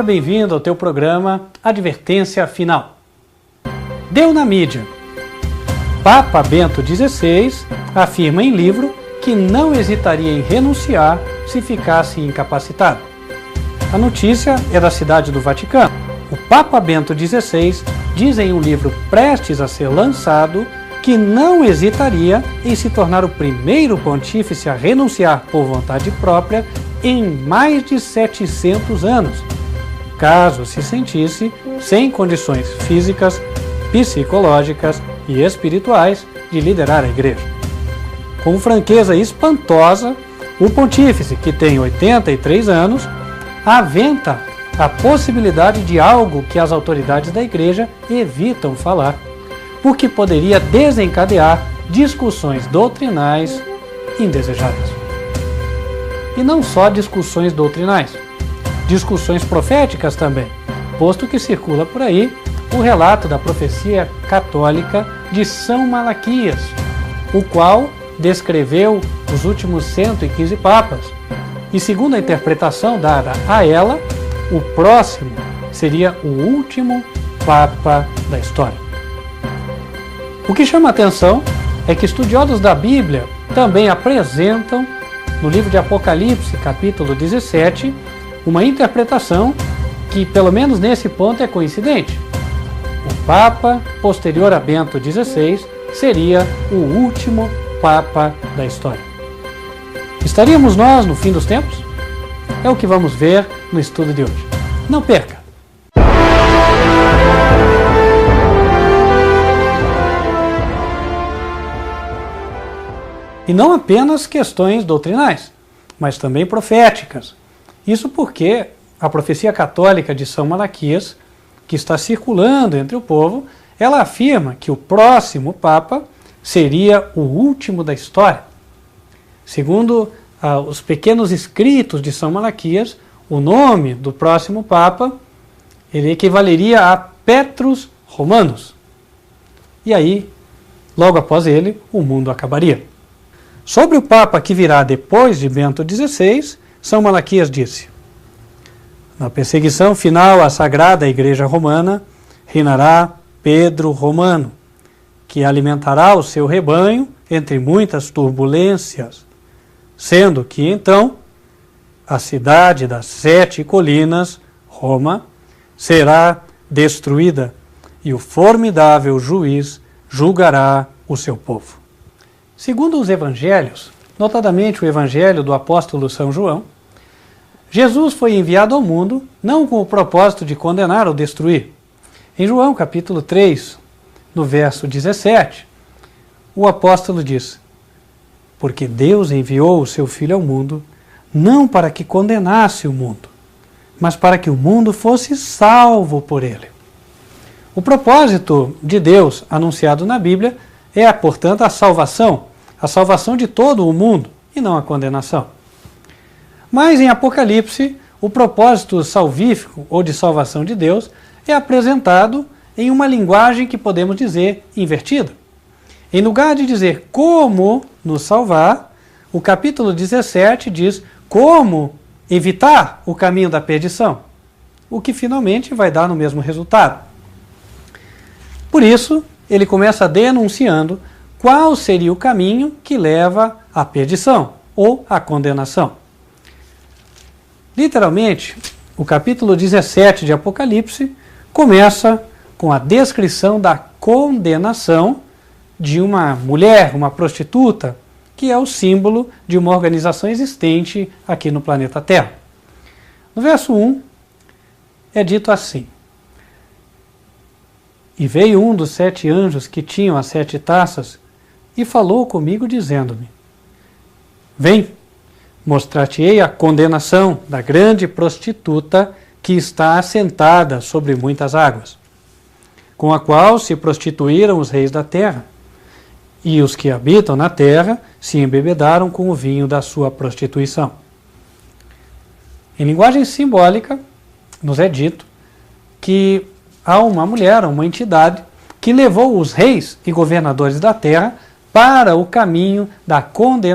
Seja bem-vindo ao teu programa Advertência Final. Deu na mídia. Papa Bento XVI afirma em livro que não hesitaria em renunciar se ficasse incapacitado. A notícia é da cidade do Vaticano. O Papa Bento XVI diz em um livro prestes a ser lançado que não hesitaria em se tornar o primeiro pontífice a renunciar por vontade própria em mais de 700 anos, caso se sentisse sem condições físicas, psicológicas e espirituais de liderar a Igreja. Com franqueza espantosa, o pontífice, que tem 83 anos, aventa a possibilidade de algo que as autoridades da Igreja evitam falar, porque poderia desencadear discussões doutrinais indesejadas. E não só discussões doutrinais, discussões proféticas também, posto que circula por aí o relato da profecia católica de São Malaquias, o qual descreveu os últimos 115 papas, e segundo a interpretação dada a ela, o próximo seria o último papa da história. O que chama a atenção é que estudiosos da Bíblia também apresentam, no livro de Apocalipse, capítulo 17, uma interpretação que, pelo menos nesse ponto, é coincidente. O Papa posterior a Bento XVI seria o último Papa da história. Estaríamos nós no fim dos tempos? É o que vamos ver no estudo de hoje. Não perca! E não apenas questões doutrinais, mas também proféticas. Isso porque a profecia católica de São Malaquias, que está circulando entre o povo, ela afirma que o próximo Papa seria o último da história. Segundo os pequenos escritos de São Malaquias, o nome do próximo Papa ele equivaleria a Petrus Romanus. E aí, logo após ele, o mundo acabaria. Sobre o Papa que virá depois de Bento XVI, São Malaquias disse: na perseguição final à Sagrada Igreja Romana, reinará Pedro Romano, que alimentará o seu rebanho entre muitas turbulências, sendo que então a cidade das 7 colinas, Roma, será destruída e o formidável juiz julgará o seu povo. Segundo os evangelhos, notadamente o evangelho do apóstolo São João, Jesus foi enviado ao mundo não com o propósito de condenar ou destruir. Em João capítulo 3, no verso 17, o apóstolo diz: porque Deus enviou o seu Filho ao mundo, não para que condenasse o mundo, mas para que o mundo fosse salvo por ele. O propósito de Deus anunciado na Bíblia é, portanto, a salvação de todo o mundo e não a condenação. Mas em Apocalipse, o propósito salvífico ou de salvação de Deus é apresentado em uma linguagem que podemos dizer invertida. Em lugar de dizer como nos salvar, o capítulo 17 diz como evitar o caminho da perdição, o que finalmente vai dar no mesmo resultado. Por isso, ele começa denunciando qual seria o caminho que leva à perdição ou à condenação. Literalmente, o capítulo 17 de Apocalipse começa com a descrição da condenação de uma mulher, uma prostituta, que é o símbolo de uma organização existente aqui no planeta Terra. No verso 1, é dito assim: e veio um dos 7 anjos que tinham as 7 taças e falou comigo dizendo-me: vem, mostrar-te-ei a condenação da grande prostituta que está assentada sobre muitas águas, com a qual se prostituíram os reis da terra, e os que habitam na terra se embebedaram com o vinho da sua prostituição. Em linguagem simbólica, nos é dito que há uma mulher, uma entidade, que levou os reis e governadores da terra para o caminho da condenação